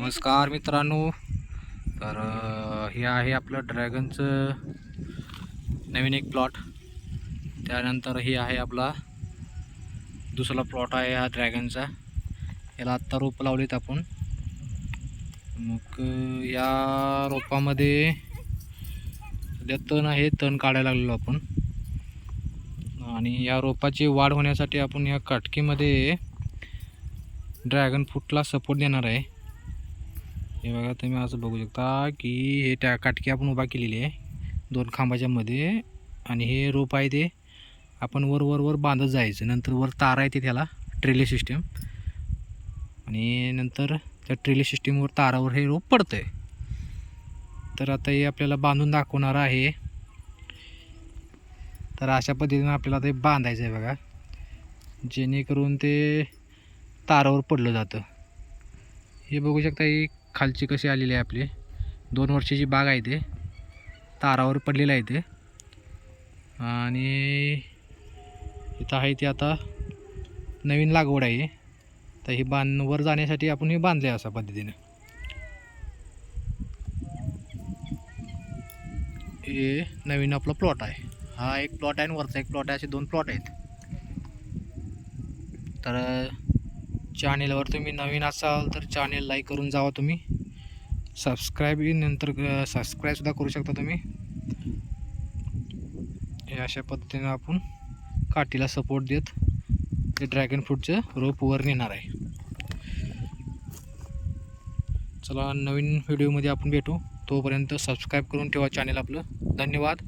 नमस्कार मित्रांनो. तर हे आहे आपलं ड्रॅगनचं नवीन एक प्लॉट. त्यानंतर हे आहे आपला दुसरा प्लॉट आहे हा ड्रॅगनचा. याला आत्ता रोप लावलीत आपण. मग या रोपामध्ये सध्या तण आहे, तण काढायला लागलेलो आपण. आणि या रोपाची वाढ होण्यासाठी आपण या काटकीमध्ये ड्रॅगन फ्रूटला सपोर्ट देणार आहे. हे बघा, तुम्ही असं बघू शकता की हे त्या काटकी आपण उभा केलेली आहे 2 खांबाच्या मध्ये. आणि हे रोप आहे ते आपण वर बांधत जायचं. नंतर वर तार आहे ते त्याला ट्रेली सिस्टीम, आणि नंतर त्या ट्रेली सिस्टीमवर तारावर हे रोप पडतं आहे. तर आता हे आपल्याला बांधून दाखवणार आहे. तर अशा पद्धतीने आपल्याला ते बांधायचं आहे बघा, जेणेकरून ते तारावर पडलं जातं. हे बघू शकता, ही खालची कशी आलेली आहे. आपली 2 वर्षाची बाग आहे, ते तारावर पडलेलं आहे ते. आणि इथं आहे ते आता नवीन लागवड आहे. तर ही वर जाण्यासाठी आपण हे बांधले अशा पद्धतीने. हे नवीन आपला प्लॉट आहे. हा एक प्लॉट आहे आणि वरचा एक प्लॉट आहे, असे 2 प्लॉट आहेत. तर चॅनेलवर तुम्ही नवीन असाल तर चॅनेल लाईक करून जावा तुम्ही. सबस्क्राईबसुद्धा करू शकता तुम्ही. हे अशा पद्धतीने आपण काठीला सपोर्ट देत ते ड्रॅगन फ्रूटचं रोप वर नेणार आहे. चला, नवीन व्हिडिओमध्ये आपण भेटू. तोपर्यंत सबस्क्राईब करून ठेवा चॅनेल आपलं. धन्यवाद.